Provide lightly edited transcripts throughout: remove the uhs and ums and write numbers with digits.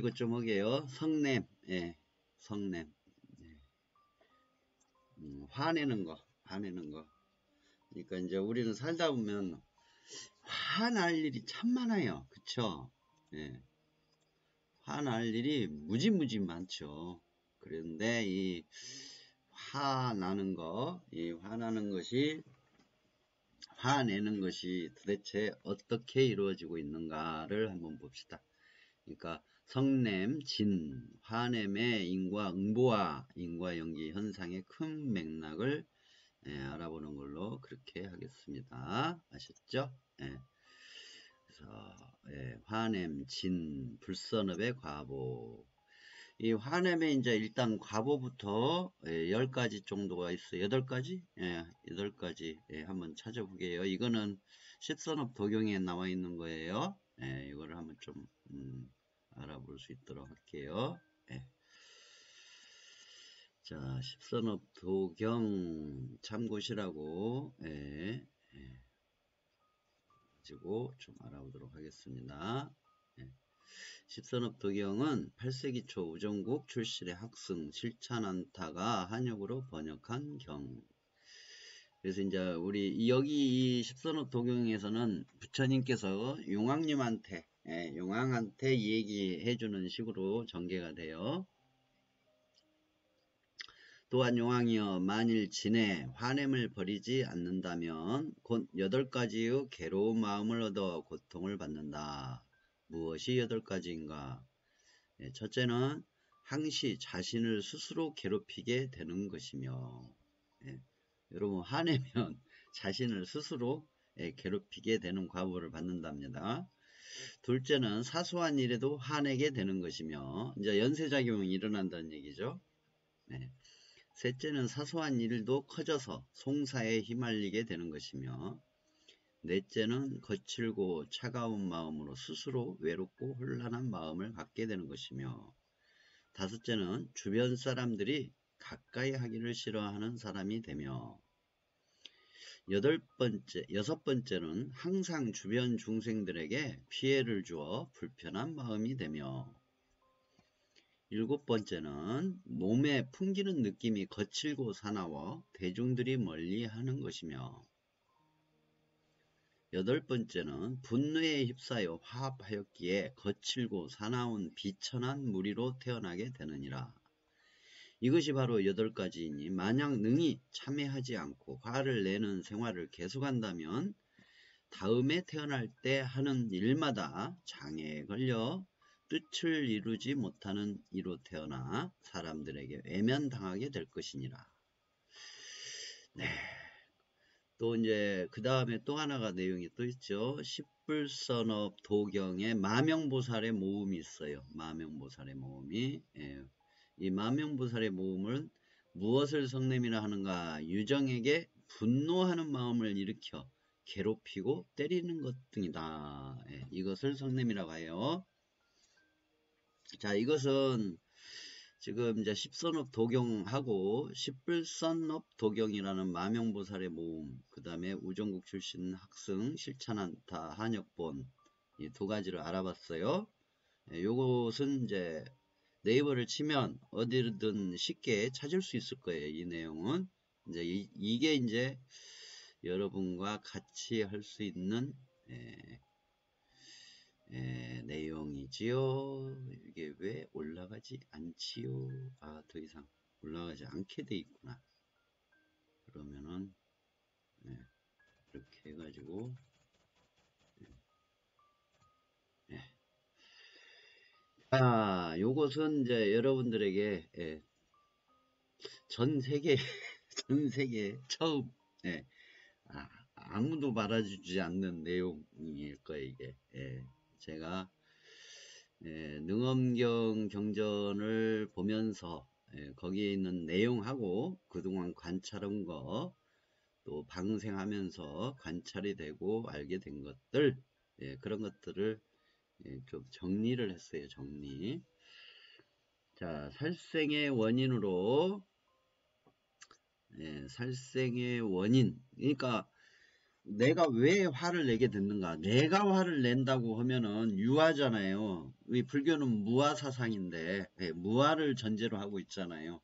가지고 좀 하게요. 성냄, 예, 성냄. 화내는 거. 그러니까 이제 우리는 살다 보면 화날 일이 참 많아요. 그쵸? 예. 화날 일이 무지 많죠. 그런데 이 화내는 것이 도대체 어떻게 이루어지고 있는가를 한번 봅시다. 그러니까 성냄, 진, 화냄의 인과 응보와 인과 연기 현상의 큰 맥락을 알아보는 걸로 그렇게 하겠습니다. 아셨죠? 그래서 화냄, 진, 불선업의 과보. 이 화냄에 이제 일단 과보부터 10가지 정도가 있어요. 8가지? 8가지 한번 찾아보게요. 이거는 십선업 도경에 나와 있는 거예요. 이거를 한번 좀 알아볼 수 있도록 할게요. 자, 십선업 도경 참고시라고 가지고 좀 알아보도록 하겠습니다. 십선업 도경은 8세기 초 우정국 출신의 학승 실찬안타가 한역으로 번역한 경. 그래서 이제 우리 여기 이 십선업 도경에서는 부처님께서 용왕님한테 용왕한테 얘기해주는 식으로 전개가 돼요. 또한 용왕이여 만일 진에 화냄을 버리지 않는다면 곧 8가지의 괴로운 마음을 얻어 고통을 받는다. 무엇이 8가지인가? 첫째는 항시 자신을 스스로 괴롭히게 되는 것이며 여러분 화내면 자신을 스스로 괴롭히게 되는 과보를 받는답니다. 둘째는 사소한 일에도 화내게 되는 것이며 이제 연쇄작용이 일어난다는 얘기죠. 셋째는 사소한 일도 커져서 송사에 휘말리게 되는 것이며 넷째는 거칠고 차가운 마음으로 스스로 외롭고 혼란한 마음을 갖게 되는 것이며 다섯째는 주변 사람들이 가까이 하기를 싫어하는 사람이 되며 여섯 번째는 항상 주변 중생들에게 피해를 주어 불편한 마음이 되며 일곱 번째는 몸에 풍기는 느낌이 거칠고 사나워 대중들이 멀리하는 것이며 여덟 번째는 분노에 휩싸여 화합하였기에 거칠고 사나운 비천한 무리로 태어나게 되느니라. 이것이 바로 8가지이니 만약 능히 참회하지 않고 화를 내는 생활을 계속한다면 다음에 태어날 때 하는 일마다 장애에 걸려 뜻을 이루지 못하는 이로 태어나 사람들에게 외면당하게 될 것이니라. 또 이제 그 다음에 또 하나가 내용이 또 있죠. 십불선업 도경에 마명보살의 모음이 있어요. 마명보살의 모음이. 이 마명보살의 모음은 무엇을 성냄이라 하는가? 유정에게 분노하는 마음을 일으켜 괴롭히고 때리는 것 등이다. 이것을 성냄이라고 해요. 자, 이것은 지금 이제 십선업 도경하고 십불선업 도경이라는 마명보살의 모음, 그 다음에 우정국 출신 학승 실찬안타 한역본 이 2가지를 알아봤어요. 요것은 이제 네이버를 치면 어디든 쉽게 찾을 수 있을 거예요. 이 내용은 이제 이게 이제 여러분과 같이 할 수 있는 내용이지요. 이게 왜 올라가지 않지요? 아, 더 이상 올라가지 않게 돼 있구나. 그러면은 이렇게 해가지고 요것은 이제 여러분들에게 전 세계 처음 아무도 말아주지 않는 내용일 거예요. 이게 제가 능엄경 경전을 보면서 거기에 있는 내용하고 그동안 관찰한 거 또 방생하면서 관찰이 되고 알게 된 것들 그런 것들을 좀 정리를 했어요. 정리. 자, 살생의 원인으로 살생의 원인 그러니까 내가 왜 화를 내게 됐는가? 내가 화를 낸다고 하면은 유화잖아요. 이 불교는 무화 사상인데, 예, 무화를 전제로 하고 있잖아요.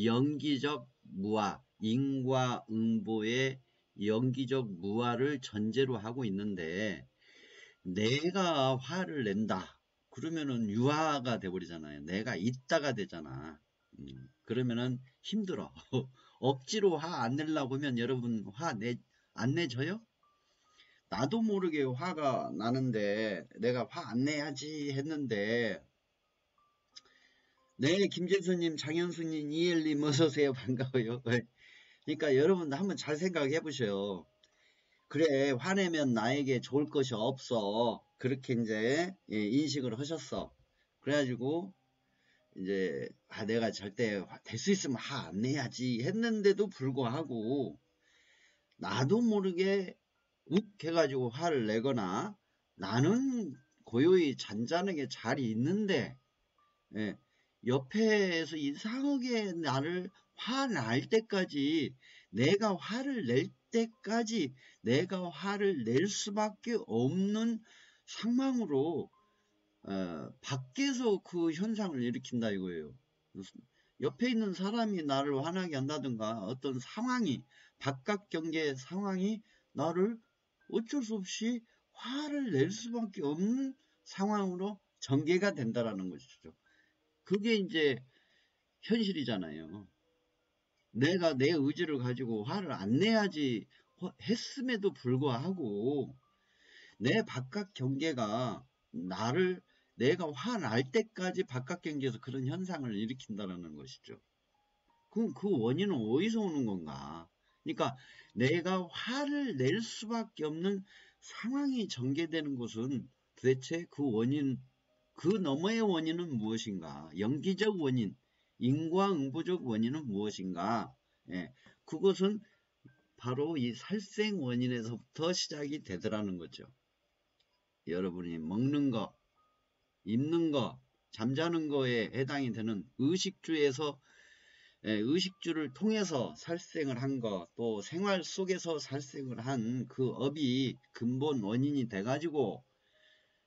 연기적 무화, 인과응보의 연기적 무화를 전제로 하고 있는데, 내가 화를 낸다. 그러면은 유화가 돼버리잖아요. 내가 있다가 되잖아. 그러면은 힘들어. 억지로 화 안 내려고 하면 여러분 안 내줘요? 나도 모르게 화가 나는데 내가 화 안 내야지 했는데, 네, 김재수님, 장현수님, 이엘님 어서오세요. 반가워요. 그러니까 여러분 한번 잘 생각해 보셔요. 그래, 화내면 나에게 좋을 것이 없어. 그렇게 이제 인식을 하셨어. 그래가지고 이제 내가 절대 될 수 있으면 화 안 내야지 했는데도 불구하고 나도 모르게 욱 해가지고 화를 내거나, 나는 고요히 잔잔하게 잘 있는데, 예, 옆에서 이상하게 나를 화날 때까지, 내가 화를 낼 때까지 내가 화를 낼 수밖에 없는 상황으로 밖에서 그 현상을 일으킨다 이거예요. 옆에 있는 사람이 나를 화나게 한다든가, 어떤 상황이, 바깥 경계 상황이 나를 어쩔 수 없이 화를 낼 수밖에 없는 상황으로 전개가 된다라는 것이죠. 그게 이제 현실이잖아요. 내가 내 의지를 가지고 화를 안 내야지 했음에도 불구하고 내 바깥 경계가 나를, 내가 화날 때까지 바깥 경계에서 그런 현상을 일으킨다는 것이죠. 그럼 그 원인은 어디서 오는 건가? 그러니까 내가 화를 낼 수밖에 없는 상황이 전개되는 것은 도대체 그 원인, 그 너머의 원인은 무엇인가? 연기적 원인, 인과응보적 원인은 무엇인가? 예, 그것은 바로 이 살생 원인에서부터 시작이 되더라는 거죠. 여러분이 먹는 거, 입는 거, 잠자는 거에 해당이 되는 의식주에서, 의식주를 통해서 살생을 한 거, 또 생활 속에서 살생을 한 그 업이 근본 원인이 돼가지고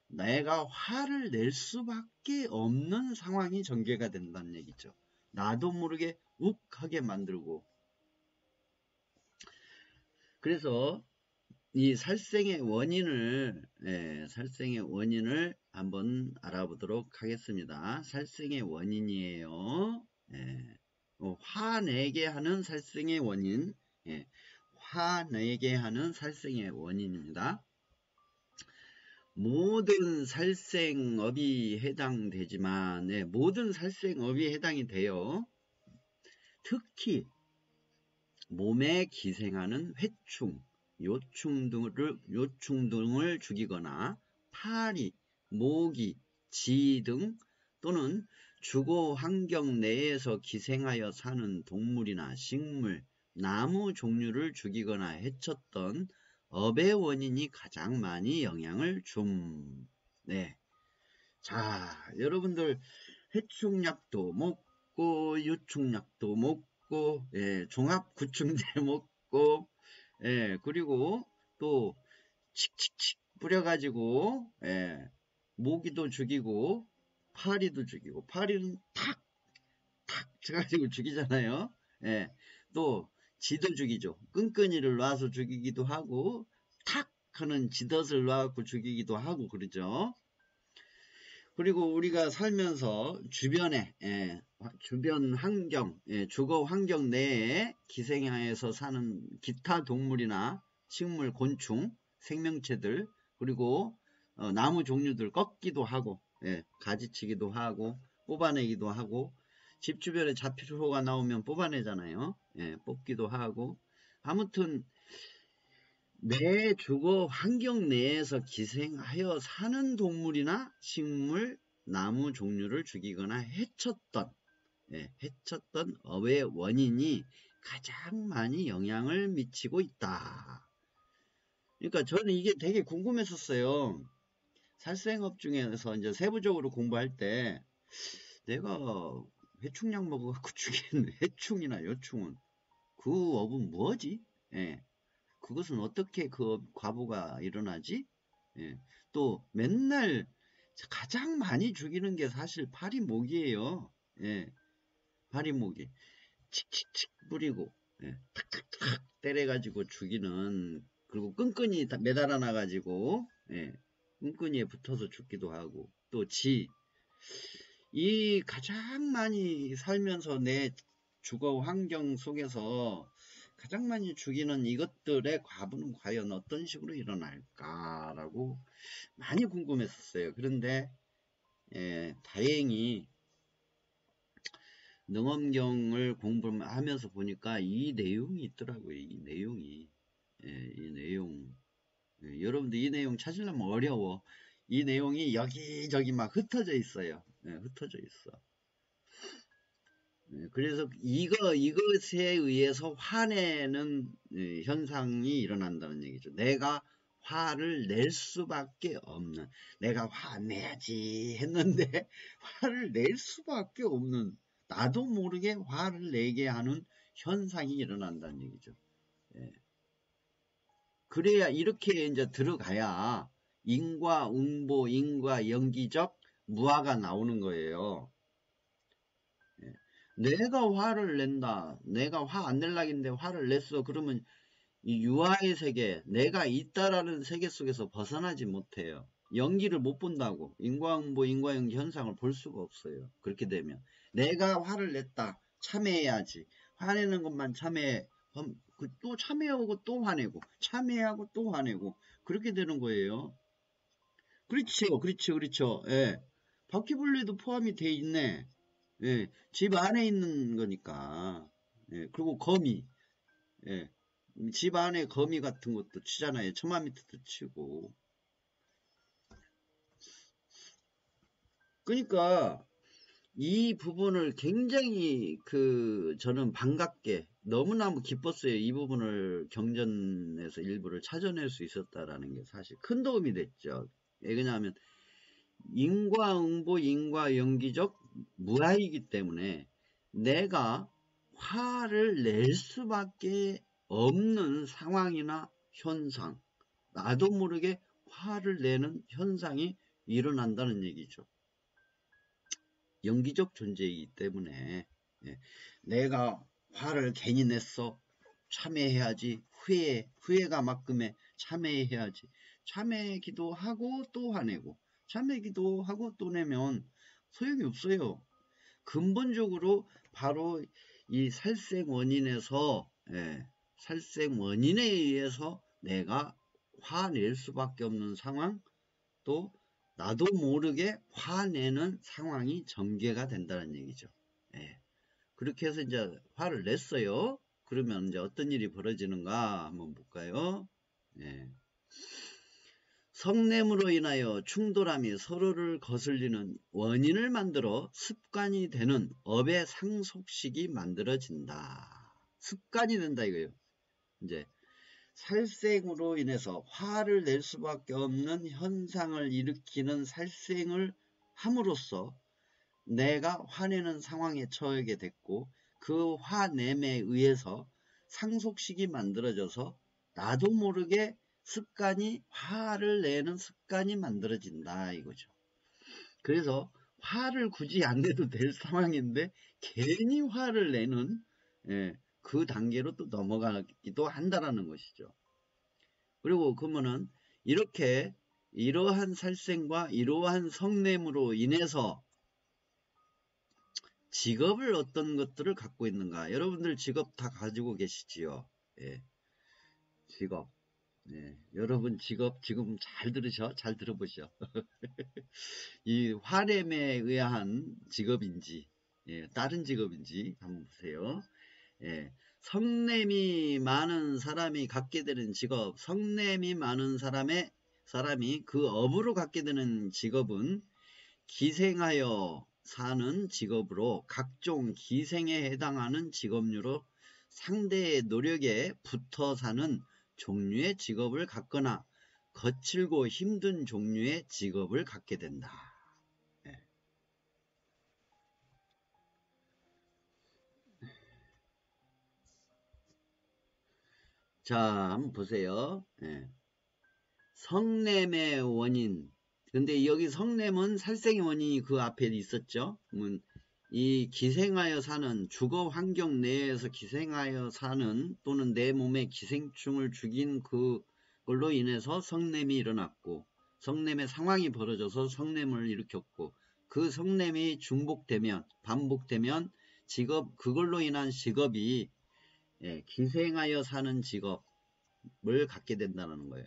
내가 화를 낼 수밖에 없는 상황이 전개가 된다는 얘기죠. 나도 모르게 욱하게 만들고. 그래서 이 살생의 원인을 한번 알아보도록 하겠습니다. 살생의 원인이에요. 화내게 하는 살생의 원인, 화내게 하는 살생의 원인입니다. 모든 살생업이 해당되지만, 모든 살생업이 해당이 돼요. 특히 몸에 기생하는 회충, 요충 등을 죽이거나 파리, 모기, 쥐 등, 또는 주거 환경 내에서 기생하여 사는 동물이나 식물, 나무 종류를 죽이거나 해쳤던 업의 원인이 가장 많이 영향을 줌. 네. 자, 여러분들 해충약도 먹고 유충약도 먹고, 종합구충제 먹고, 그리고 또 칙칙칙 뿌려가지고, 모기도 죽이고 파리도 죽이고, 파리는 탁 쳐가지고 죽이잖아요. 또 쥐도 죽이죠. 끈끈이를 놔서 죽이기도 하고, 탁 하는 쥐덫을 놔갖고 죽이기도 하고 그러죠. 그리고 우리가 살면서 주변에, 주변 환경, 주거 환경 내에 기생하여서 사는 기타 동물이나 식물, 곤충, 생명체들, 그리고 나무 종류들 꺾기도 하고, 가지치기도 하고, 뽑아내기도 하고, 집 주변에 잡초가 나오면 뽑아내잖아요. 뽑기도 하고. 아무튼 내 주거 환경 내에서 기생하여 사는 동물이나 식물, 나무 종류를 죽이거나 해쳤던 업의 원인이 가장 많이 영향을 미치고 있다. 그러니까 저는 이게 되게 궁금했었어요. 살생업 중에서 이제 세부적으로 공부할 때, 내가 해충약 먹어갖고 죽인 해충이나 요충은 그 업은 뭐지? 그것은 어떻게 그 과부가 일어나지? 예. 또 맨날 가장 많이 죽이는 게 사실 파리모기예요. 예. 파리모기. 칙칙칙 뿌리고, 예. 탁탁탁 때려가지고 죽이는, 그리고 끈끈이 매달아 놔가지고, 예. 끈끈이에 붙어서 죽기도 하고, 또 이 가장 많이 살면서 내 주거 환경 속에서 가장 많이 죽이는 이것들의 과부는 과연 어떤 식으로 일어날까라고 많이 궁금했었어요. 그런데 다행히 능엄경을 공부하면서 보니까 이 내용이 있더라고요. 이 내용이. 이 내용. 여러분들 이 내용 찾으려면 어려워. 이 내용이 여기저기 막 흩어져 있어요. 흩어져 있어. 그래서 이것에 의해서 화내는 현상이 일어난다는 얘기죠. 내가 화를 낼 수밖에 없는, 내가 화내야지 했는데 화를 낼 수밖에 없는, 나도 모르게 화를 내게 하는 현상이 일어난다는 얘기죠. 예. 그래야 이렇게 이제 들어가야 인과 응보, 인과 연기적 무화가 나오는 거예요. 내가 화를 낸다. 내가 화 안 낼락인데 화를 냈어. 그러면 이 유아의 세계, 내가 있다라는 세계 속에서 벗어나지 못해요. 연기를 못 본다고. 인과응보, 인과연기 현상을 볼 수가 없어요. 그렇게 되면. 내가 화를 냈다. 참회해야지. 화내는 것만 참회해. 또 참회하고 또 화내고, 참회하고 또 화내고, 그렇게 되는 거예요. 그렇죠. 그렇죠. 그렇죠. 예. 바퀴벌레도 포함이 돼 있네. 예, 집 안에 있는 거니까. 예, 그리고 거미. 예, 집 안에 거미 같은 것도 치잖아요. 처마 밑에도 치고. 그러니까 이 부분을 굉장히 저는 반갑게 너무너무 기뻤어요. 이 부분을 경전에서 일부를 찾아낼 수 있었다라는 게 사실 큰 도움이 됐죠. 예, 왜냐하면 인과응보, 인과연기적 무아이기 때문에 내가 화를 낼 수밖에 없는 상황이나 현상, 나도 모르게 화를 내는 현상이 일어난다는 얘기죠. 연기적 존재이기 때문에 내가 화를 괜히 냈어. 참회해야지. 후회가 막금에 참회해야지. 참회기도 하고 또 화내고 참회기도 하고 또 내면 소용이 없어요. 근본적으로 바로 이 살생 원인에서 살생 원인에 의해서 내가 화낼 수밖에 없는 상황, 또 나도 모르게 화내는 상황이 전개가 된다는 얘기죠. 그렇게 해서 이제 화를 냈어요. 그러면 이제 어떤 일이 벌어지는가 한번 볼까요? 성냄으로 인하여 충돌함이 서로를 거슬리는 원인을 만들어 습관이 되는 업의 상속식이 만들어진다. 습관이 된다 이거예요. 이제 살생으로 인해서 화를 낼 수밖에 없는 현상을 일으키는 살생을 함으로써 내가 화내는 상황에 처하게 됐고, 그 화냄에 의해서 상속식이 만들어져서 나도 모르게 화를 내는 습관이 만들어진다 이거죠. 그래서 화를 굳이 안 내도 될 상황인데 괜히 화를 내는 그 단계로 또 넘어가기도 한다라는 것이죠. 그리고 그러면은 이렇게 이러한 살생과 이러한 성냄으로 인해서 직업을 어떤 것들을 갖고 있는가? 여러분들 직업 다 가지고 계시지요? 직업. 여러분 직업 지금 잘 들어보시죠. 이 화냄에 의한 직업인지, 다른 직업인지 한번 보세요. 성냄이 많은 사람이 갖게 되는 직업, 성냄이 많은 사람이 그 업으로 갖게 되는 직업은 기생하여 사는 직업으로 각종 기생에 해당하는 직업류로 상대의 노력에 붙어 사는 종류의 직업을 갖거나 거칠고 힘든 종류의 직업을 갖게 된다. 자, 한번 보세요. 예. 성냄의 원인. 근데 여기 성냄은 살생의 원인이 그 앞에 있었죠. 이 기생하여 사는 주거 환경 내에서 기생하여 사는 또는 내 몸에 기생충을 죽인 그걸로 인해서 성냄이 일어났고 성냄의 상황이 벌어져서 성냄을 일으켰고 그 성냄이 중복되면 반복되면 그걸로 인한 직업이 기생하여 사는 직업을 갖게 된다는 거예요.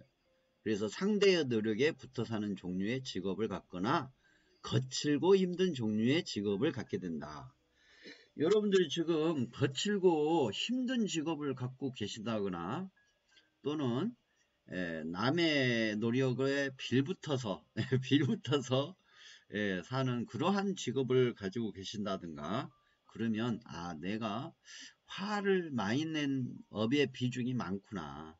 그래서 상대의 노력에 붙어 사는 종류의 직업을 갖거나 거칠고 힘든 종류의 직업을 갖게 된다. 여러분들이 지금 거칠고 힘든 직업을 갖고 계시다거나 또는 남의 노력에 빌붙어서 사는 그러한 직업을 가지고 계신다든가 그러면 내가 화를 많이 낸 업의 비중이 많구나.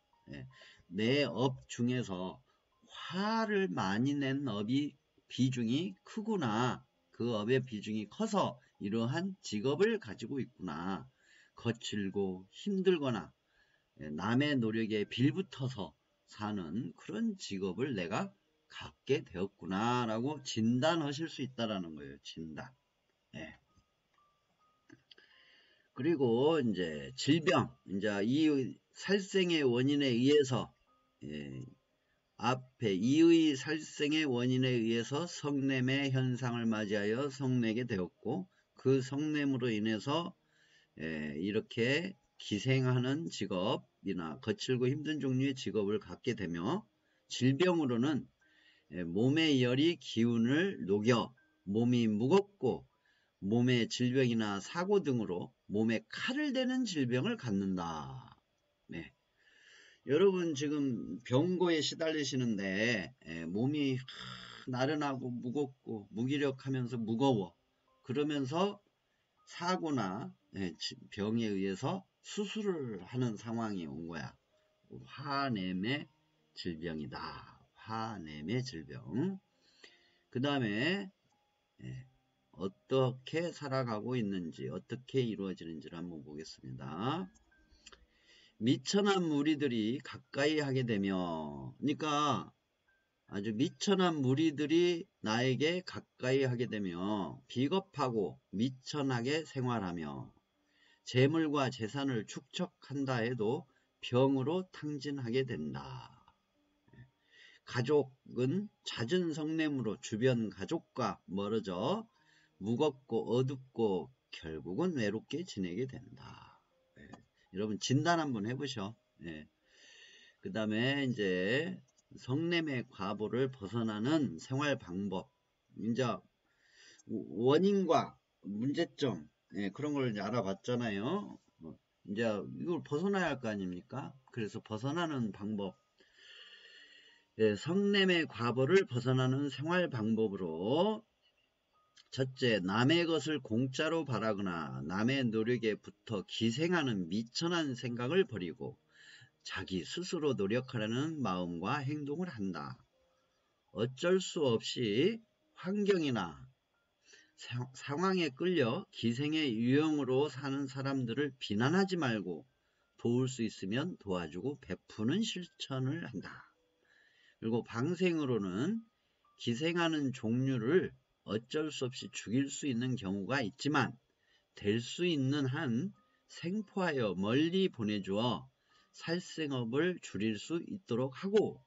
내 업 중에서 화를 많이 낸 업이 비중이 크구나. 그 업의 비중이 커서 이러한 직업을 가지고 있구나. 거칠고 힘들거나 남의 노력에 빌붙어서 사는 그런 직업을 내가 갖게 되었구나 라고 진단하실 수 있다라는 거예요. 진단. 그리고 이제 질병, 이제 이 살생의 원인에 의해서 앞에 이의 살생의 원인에 의해서 성냄의 현상을 맞이하여 성내게 되었고 그 성냄으로 인해서 이렇게 기생하는 직업이나 거칠고 힘든 종류의 직업을 갖게 되며 질병으로는 몸의 열이 기운을 녹여 몸이 무겁고 몸의 질병이나 사고 등으로 몸에 칼을 대는 질병을 갖는다. 네. 여러분 지금 병고에 시달리시는데 몸이 나른하고 무겁고 무기력하면서 무거워. 그러면서 사고나 병에 의해서 수술을 하는 상황이 온 거야. 화냄의 질병이다. 화냄의 질병. 그 다음에 어떻게 살아가고 있는지 어떻게 이루어지는지를 한번 보겠습니다. 미천한 무리들이 가까이 하게 되며 그러니까 아주 미천한 무리들이 나에게 가까이 하게 되며 비겁하고 미천하게 생활하며 재물과 재산을 축적한다 해도 병으로 탕진하게 된다. 가족은 잦은 성냄으로 주변 가족과 멀어져 무겁고 어둡고 결국은 외롭게 지내게 된다. 여러분 진단 한번 해보셔. 그 다음에 이제 성냄의 과보를 벗어나는 생활 방법. 이제 원인과 문제점 그런 걸 이제 알아봤잖아요. 이제 이걸 벗어나야 할 거 아닙니까? 그래서 벗어나는 방법. 성냄의 과보를 벗어나는 생활 방법으로 첫째, 남의 것을 공짜로 바라거나 남의 노력에 붙어 기생하는 미천한 생각을 버리고 자기 스스로 노력하려는 마음과 행동을 한다. 어쩔 수 없이 환경이나 상황에 끌려 기생의 유형으로 사는 사람들을 비난하지 말고 도울 수 있으면 도와주고 베푸는 실천을 한다. 그리고 방생으로는 기생하는 종류를 어쩔 수 없이 죽일 수 있는 경우가 있지만 될 수 있는 한 생포하여 멀리 보내주어 살생업을 줄일 수 있도록 하고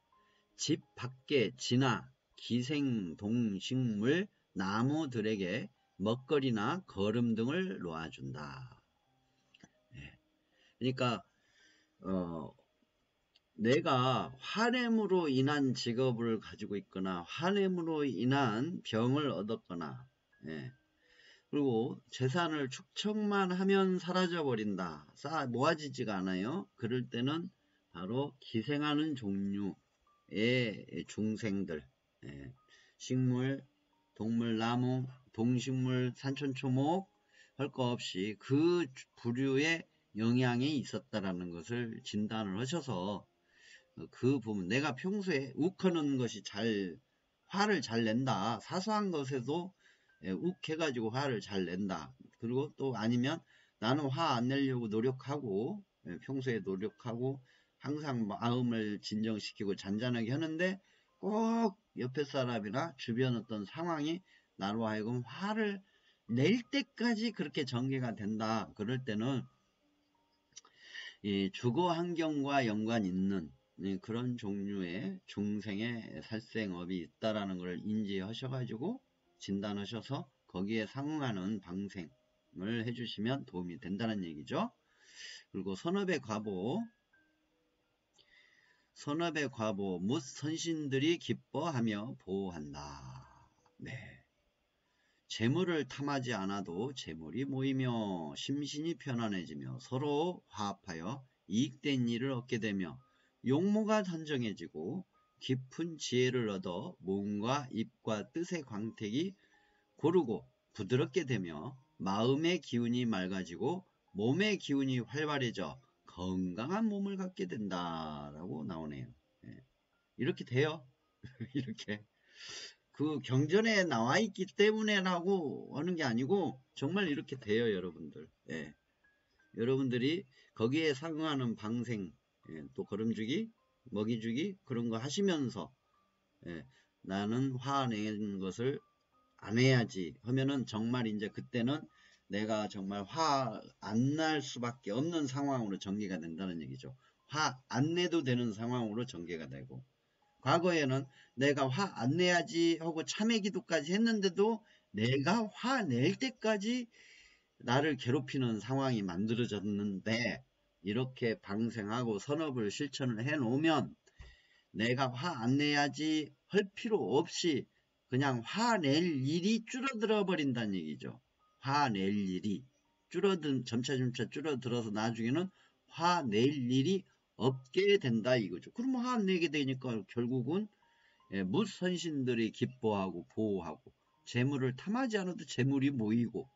집 밖에 지나 기생동식물 나무들에게 먹거리나 거름 등을 놓아준다. 그러니까 내가 화냄으로 인한 직업을 가지고 있거나 화냄으로 인한 병을 얻었거나 그리고 재산을 축적만 하면 사라져 버린다. 모아지지가 않아요. 그럴 때는 바로 기생하는 종류의 중생들 식물, 동물, 나무, 동식물, 산천초목 할 거 없이 그 부류의 영향이 있었다라는 것을 진단을 하셔서 그 부분 내가 평소에 욱하는 것이 화를 잘 낸다. 사소한 것에도 욱해가지고 화를 잘 낸다. 그리고 또 아니면 나는 화 안 내려고 노력하고 평소에 노력하고 항상 마음을 진정시키고 잔잔하게 하는데 꼭 옆에 사람이나 주변 어떤 상황이 나로 하여금 화를 낼 때까지 그렇게 전개가 된다. 그럴 때는 이 주거 환경과 연관 있는 그런 종류의 중생의 살생업이 있다라는 걸 인지하셔가지고 진단하셔서 거기에 상응하는 방생을 해주시면 도움이 된다는 얘기죠. 그리고 선업의 과보 묻 선신들이 기뻐하며 보호한다. 네. 재물을 탐하지 않아도 재물이 모이며 심신이 편안해지며 서로 화합하여 이익된 일을 얻게 되며 용모가 단정해지고 깊은 지혜를 얻어 몸과 입과 뜻의 광택이 고르고 부드럽게 되며 마음의 기운이 맑아지고 몸의 기운이 활발해져 건강한 몸을 갖게 된다라고 나오네요. 이렇게 돼요. 이렇게. 그 경전에 나와 있기 때문에라고 하는 게 아니고 정말 이렇게 돼요, 여러분들. 예. 여러분들이 거기에 상응하는 방생, 또 걸음주기, 먹이주기 그런 거 하시면서 나는 화내는 것을 안 해야지 하면은 정말 이제 그때는 내가 정말 화 안 날 수밖에 없는 상황으로 전개가 된다는 얘기죠. 화 안 내도 되는 상황으로 전개가 되고, 과거에는 내가 화 안 내야지 하고 참회 기도까지 했는데도 내가 화 낼 때까지 나를 괴롭히는 상황이 만들어졌는데, 이렇게 방생하고 선업을 실천을 해 놓으면 내가 화 안 내야지 할 필요 없이 그냥 화낼 일이 줄어들어 버린다는 얘기죠. 화낼 일이 점차 줄어들어서 나중에는 화낼 일이 없게 된다 이거죠. 그러면 화 안 내게 되니까 결국은 묻 선신들이 기뻐하고 보호하고 재물을 탐하지 않아도 재물이 모이고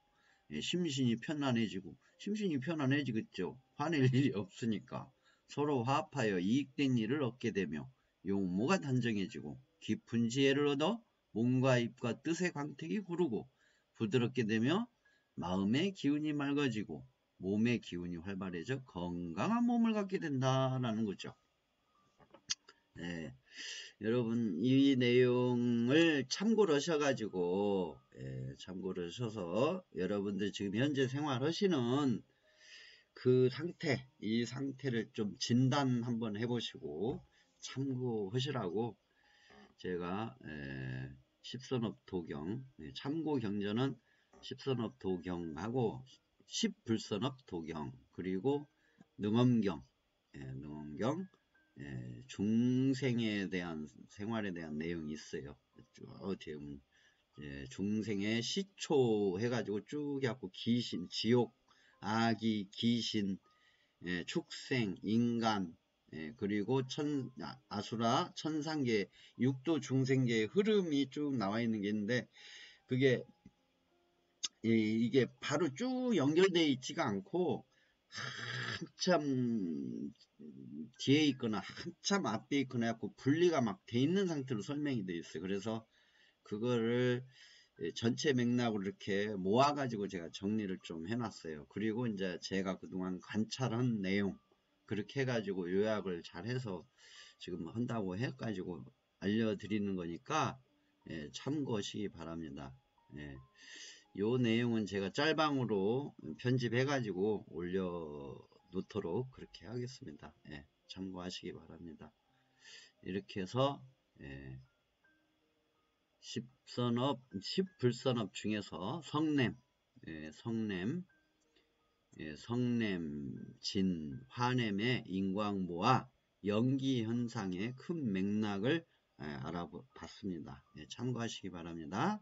심신이 편안해지고, 심신이 편안해지겠죠. 화낼 일이 없으니까 서로 화합하여 이익된 일을 얻게 되며 용모가 단정해지고 깊은 지혜를 얻어 몸과 입과 뜻의 광택이 고르고 부드럽게 되며 마음의 기운이 맑아지고 몸의 기운이 활발해져 건강한 몸을 갖게 된다라는 거죠. 여러분 이 내용을 참고를 하셔가지고 참고를 하셔서 여러분들 지금 현재 생활하시는 그 상태, 이 상태를 좀 진단 한번 해보시고 참고하시라고 제가 십선업 도경, 참고 경전은 십선업 도경하고 십불선업 도경, 그리고 능엄경, 능엄경 중생에 대한 생활에 대한 내용이 있어요. 쭉 중생의 시초 해가지고 쭉 해갖고 귀신, 지옥, 아기, 귀신, 축생, 인간, 그리고 아수라, 천상계, 육도 중생계의 흐름이 쭉 나와 있는 게 있는데, 그게 이게 바로 쭉 연결되어 있지가 않고 한참 뒤에 있거나 한참 앞에 있거나 해갖고 분리가 막 돼 있는 상태로 설명이 되어 있어요. 그래서 그거를 전체 맥락으로 이렇게 모아가지고 제가 정리를 좀 해놨어요. 그리고 이제 제가 그동안 관찰한 내용, 그렇게 해가지고 요약을 잘 해서 지금 한다고 해가지고 알려드리는 거니까 참고하시기 바랍니다. 요 내용은 제가 짤방으로 편집해가지고 올려놓도록 그렇게 하겠습니다. 참고하시기 바랍니다. 이렇게 해서 십불선업 중에서 성냄, 성냄, 진, 화냄의 인광모와 연기 현상의 큰 맥락을 알아봤습니다. 참고하시기 바랍니다.